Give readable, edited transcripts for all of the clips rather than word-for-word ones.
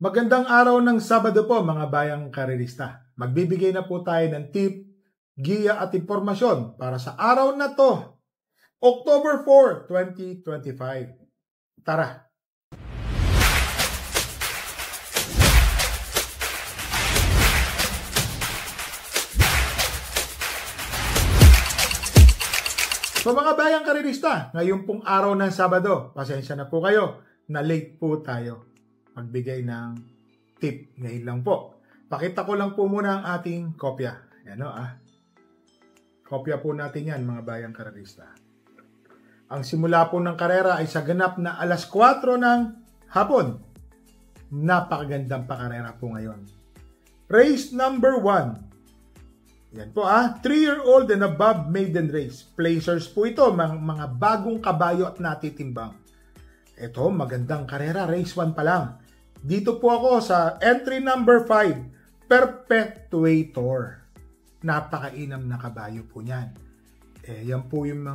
Magandang araw ng Sabado po mga bayang karerista. Magbibigay na po tayo ng tip, giya at impormasyon para sa araw na to, October 4, 2025. Tara! So mga bayang karerista, ngayon pong araw ng Sabado, pasensya na po kayo, na late po tayo magbigay ng tip ngayon lang po. Pakita ko lang po muna ang ating kopya. Yan o Kopya po natin yan mga bayang karerista. Ang simula po ng karera ay sa ganap na alas 4 ng hapon. Napakagandang pakarera po ngayon. Race number 1. Yan po 3-year-old and above maiden race. Placers po ito, mga bagong kabayo at natitimbang. Ito, magandang karera, race 1 pa lang. Dito po ako sa entry number 5, Perpetuator. Napakainam na kabayo po niyan. Yan po yung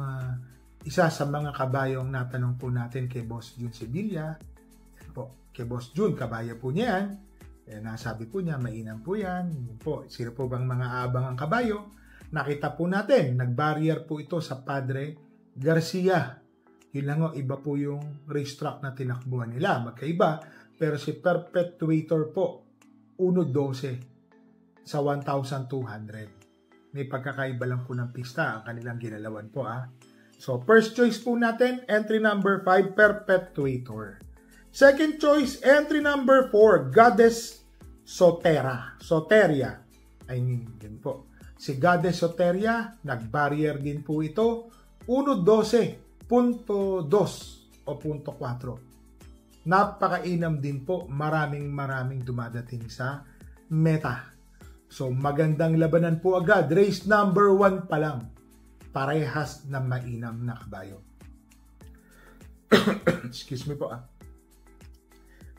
isa sa mga kabayong natanong po natin kay Boss Jun Sevilla. Yan po, kay Boss Jun, kabayo po niya yan. Nasabi po niya, mainam po yan. Po, sino po bang mga aabang ang kabayo? Nakita po natin, nag-barrier po ito sa Padre Garcia. Yun lang iba po yung racetrack na tinakbuhan nila. Magkaiba. Pero si Perpetuator po, 1.12 sa 1,200. May pagkakaiba lang po ng pista ang kanilang ginalawan po. So, first choice po natin, entry number 5, Perpetuator. Second choice, entry number 4, Goddess Soteria. I mean, yun po. Si Goddess Soteria, nag-barrier din po ito, 1.12.2 o 0.4. Napakainam din po, maraming dumadating sa meta. So magandang labanan po agad, race number 1 pa lang. Parehas na mainam na kabayo. Excuse me po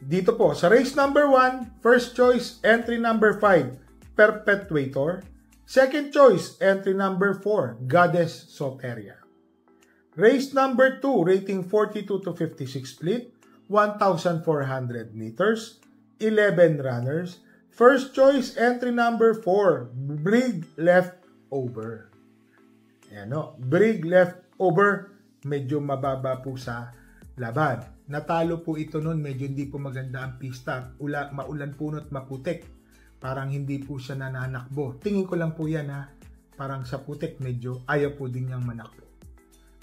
Dito po, sa race number 1, first choice, entry number 5, Perpetuator. Second choice, entry number 4, Goddess Soteria. Race number 2, rating 42 to 56 split, 1,400 meters, 11 runners. First choice, entry number 4, Brig Leftover. Ayan Brig Leftover, medyo mababa po sa laban. Natalo po ito noon, medyo hindi po maganda ang pista. Maulan punot maputik. Parang hindi po siya nananakbo. Tingin ko lang po yan parang sa putik medyo ayaw po din niyang manakbo.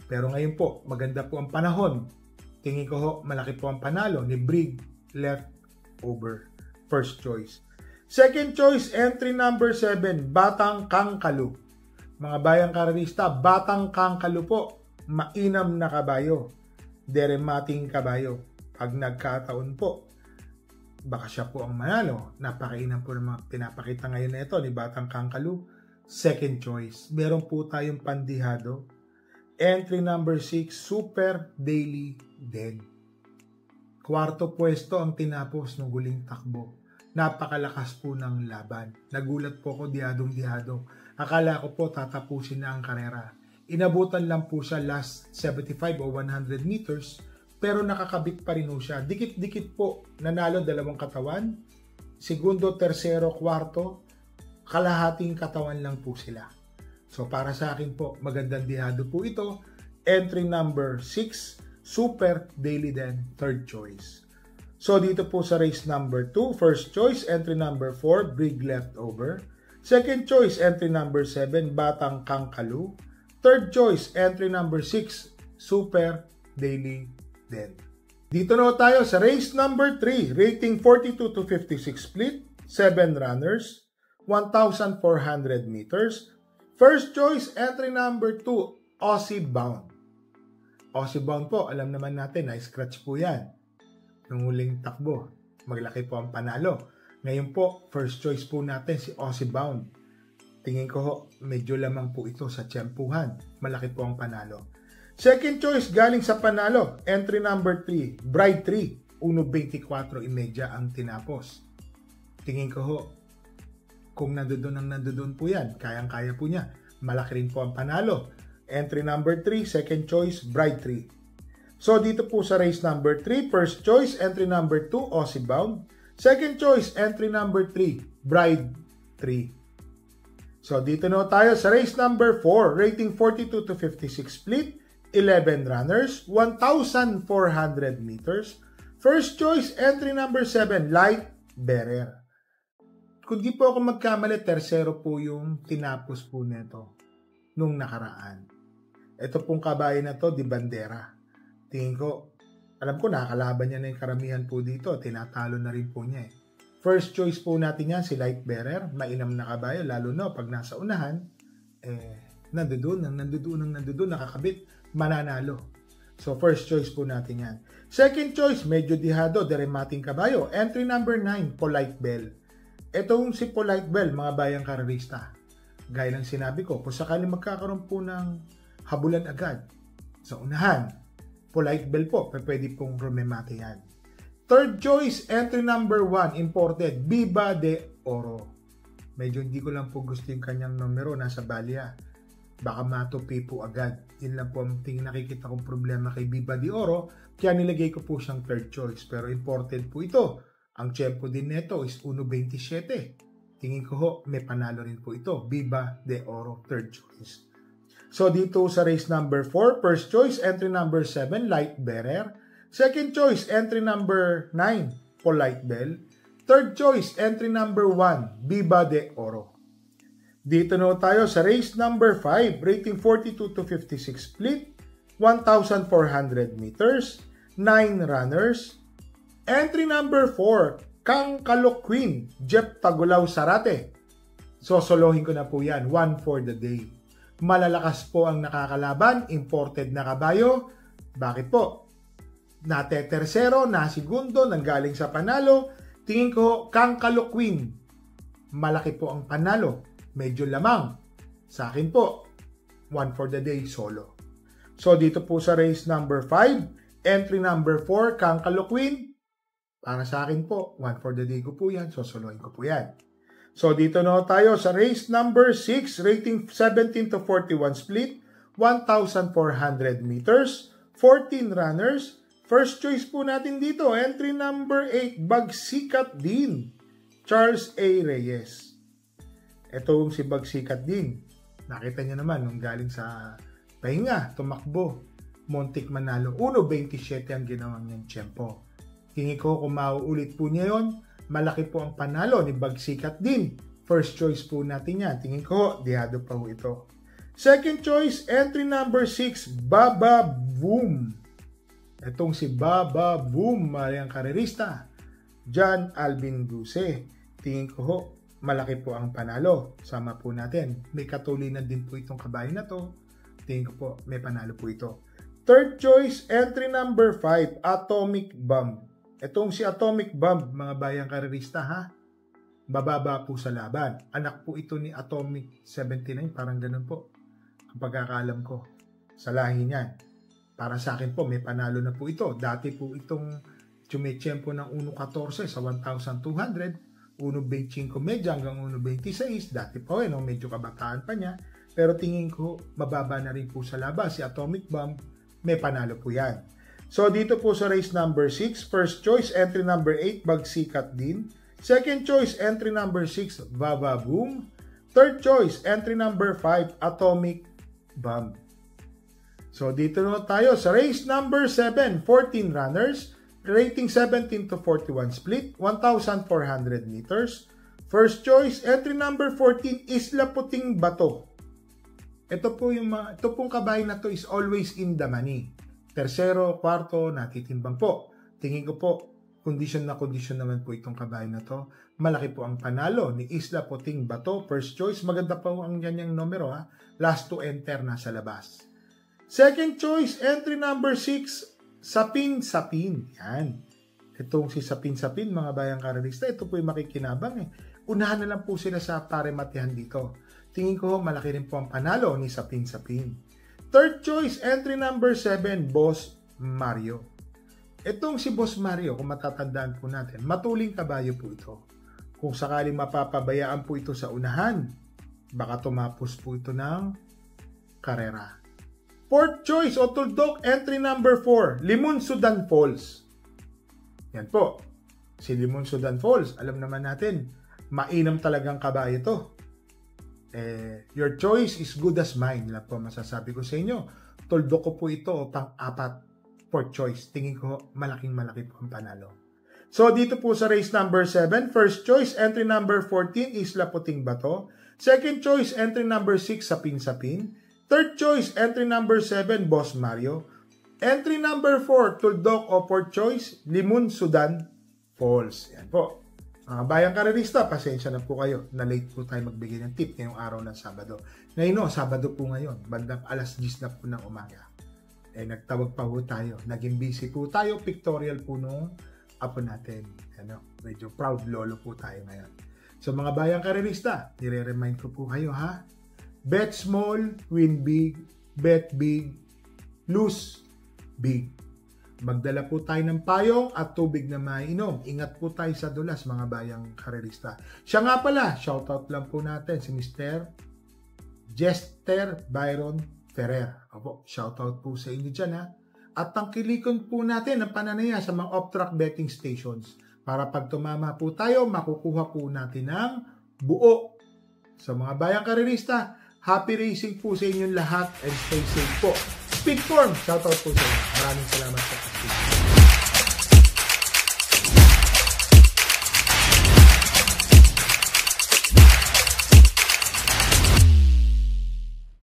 Pero ngayon po, maganda po ang panahon. Tingin ko malaki po ang panalo ni Brig Leftover. First choice. Second choice, entry number 7, Batang Kangkalu. Mga bayang karerista, Batang Kangkalu po. Mainam na kabayo. Deremating kabayo. Pag nagkataon po, baka siya po ang manalo. Napakainam po ng mga pinapakita ngayon na ito ni Batang Kangkalu. Second choice. Meron po tayong pandihado. Entry number 6, Super Daily Dead. Kwarto pwesto ang tinapos ng huling takbo. Napakalakas po ng laban. Nagulat po ako, dihadong-dihado. Akala ko po tatapusin na ang karera. Inabutan lang po siya last 75 o 100 meters, pero nakakabit pa rin po siya. Dikit-dikit po, nanalo dalawang katawan. Segundo, tersero, kwarto, kalahating katawan lang po sila. So para sa akin po, magandang dihado po ito. Entry number 6, Super Daily Den, third choice. So dito po sa race number 2, first choice, entry number 4, Brig Leftover. Second choice, entry number 7, Batang Kangkalu. Third choice, entry number 6, Super Daily Den. Dito na tayo sa race number 3, rating 42 to 56 split, 7 runners, 1,400 meters. First choice, entry number 2, Aussie Bound. Aussie Bound po, alam naman natin, na-scratch po yan. Nung huling takbo, maglaki po ang panalo. Ngayon po, first choice po natin si Aussie Bound. Tingin ko medyo lamang po ito sa tiyempuhan. Malaki po ang panalo. Second choice, galing sa panalo, entry number 3, Bride 3, 1.24 imedya ang tinapos. Tingin ko kung nandoon po yan, kayang-kaya po niya. Malaki rin po ang panalo. Entry number 3, second choice, Bride 3. So dito po sa race number 3, first choice, entry number 2, Aussie Bound. Second choice, entry number 3, Bride 3. So dito na tayo sa race number 4, rating 42 to 56 split, 11 runners, 1,400 meters. First choice, entry number 7, Light Bearer. Kung di po ako magkamali, tersero po yung tinapos po nito nung nakaraan. Ito pong kabayo na to, di bandera. Tingin ko, alam ko nakakalaban niya na yung karamihan po dito. Tinatalo na rin po niya eh. First choice po natin yan, si Light Bearer. Mainam na kabayo, lalo na pag nasa unahan, nandoon, nakakabit, mananalo. So, first choice po natin yan. Second choice, medyo dihado, deremating kabayo. Entry number 9, Polite Bell. Itong si Polite Bell, mga bayang karerista. Gaya ng sinabi ko, kung sakali magkakaroon po ng habulan agad sa unahan, Polite Bell po, pwede pong rumemate yan. Third choice, entry number 1, imported, Viva de Oro. Medyo hindi ko lang po gusto yung kanyang numero, nasa balya. Baka matupi po agad. Yun lang po ang nakikita kong problema kay Viva de Oro, kaya nilagay ko po siyang third choice. Pero imported po ito. Ang tempo din nito is 1.27. Tingin ko ho, may panalo rin po ito. Viva de Oro, third choice. So dito sa race number 4, first choice, entry number 7, Light Bearer. Second choice, entry number 9, Polite Bell. Third choice, entry number 1, Viva de Oro. Dito na tayo sa race number 5, rating 42 to 56 split, 1,400 meters, 9 runners. Entry number 4, Kang Kalok Queen, Jeff Tagulaw Sarate. Sosolohin ko na po yan, 1 for the day. Malalakas po ang nakakalaban, imported na kabayo. Bakit po? Natetersero, nasigundo, nanggaling sa panalo. Tingin ko, Kang Kalok Queen. Malaki po ang panalo. Medyo lamang. Sa akin po, 1 for the day, solo. So dito po sa race number 5, entry number 4, Kang Kalok Queen. Para sa akin po, 1 for the day ko po yan. Sosolohin ko po yan. So dito na tayo sa race number 6, rating 17 to 41 split, 1,400 meters, 14 runners. First choice po natin dito, entry number 8, Bagsikat Din, Charles A. Reyes. Ito si Bagsikat Din. Nakita niyo naman nung galing sa pahinga, tumakbo, muntik manalo. 1.27 ang ginawa niyang tiyempo. Tingin ko kung mauulit po niya yon, malaki po ang panalo ni Bagsikat Din. First choice po natin yan. Tingin ko, dihado pa po ito. Second choice, entry number 6, Baba Boom. Itong si Baba Boom, malayang karerista. John Alvin Duse. Tingin ko ho, malaki po ang panalo. Sama po natin. May katulinan din po itong kabayo na to. Tingin ko po, may panalo po ito. Third choice, entry number 5, Atomic Bomb. Itong si Atomic Bomb, mga bayang karerista ha, bababa po sa laban. Anak po ito ni Atomic 79, parang ganun po. Ang pagkakalam ko, sa lahi niyan. Para sa akin po, may panalo na po ito. Dati po itong tumitsyempo ng 1.14 sa 1,200, 1.25 medya hanggang 1.26. Dati po, medyo kabataan pa niya. Pero tingin ko, mababa na rin po sa labas. Si Atomic Bomb, may panalo po yan. So, dito po sa race number 6, first choice, entry number 8, Bagsikat Din. Second choice, entry number 6, Baba Boom. Third choice, entry number 5, Atomic Bomb. So, dito na tayo sa race number 7, 14 runners, rating 17 to 41 split, 1,400 meters. First choice, entry number 14, Isla Puting Bato. Ito pong kabayo na to is always in the money. Tersero, kwarto, natitimbang po. Tingin ko po, kondisyon naman po itong kabayo na to. Malaki po ang panalo ni Isla Puting Bato. First choice, maganda pa ang ganyang numero ha. Last to enter nasa labas. Second choice, entry number 6, Sapin Sapin. Yan. Itong si Sapin Sapin, mga bayang karerista, ito po yung makikinabang eh. Unahan na lang po sila sa parematihan dito. Tingin ko, malaki rin po ang panalo ni Sapin Sapin. Third choice, entry number 7, Boss Mario. Itong si Boss Mario, kung matatandaan po natin, matuling kabayo po ito. Kung sakaling mapapabayaan po ito sa unahan, baka tumapos po ito ng karera. Fourth choice, o tuldok, entry number 4, Limon Sudan Falls. Yan po. Si Limon Sudan Falls, alam naman natin, mainam talagang kabayo to. Your choice is good as mine. Lang po masasabi ko sa inyo. Toldo ko po ito pang-apat for choice. Tingin ko malaking-malaki po ang panalo. So dito po sa race number 7, first choice, entry number 14, Isla Puting Bato. Second choice, entry number 6, Sapin-Sapin. Third choice, entry number 7, Boss Mario. Entry number 4, Tuldok o fourth choice, Limon Sudan Falls. Yan po. Bayang karerista, pasensya na po kayo. Na late po tayo magbigay ng tip ngayong araw ng Sabado. Ngayon, Sabado po ngayon. Bandang alas 10 na po ng umaga. Nagtawag pa po tayo. Naging busy po tayo. Pictorial po nung apo natin. Medyo proud lolo po tayo ngayon. So mga bayang karerista, nire-remind ko po kayo ha. Bet small, win big. Bet big, lose big. Magdala po tayo ng payong at tubig na mainom. Ingat po tayo sa dulas, mga bayang karerista. Siya nga pala, shoutout lang po natin si Mr. Jester Byron Ferrer. Opo, shoutout po sa inyo dyan ha. At tangkilikon po natin ang pananaya sa mga off-track betting stations. Para pag tumama po tayo, makukuha po natin ng buo. Sa mga bayang karerista, happy racing po sa inyong lahat and stay safe po. Speed Form, shoutout po sa inyo. Maraming salamat po.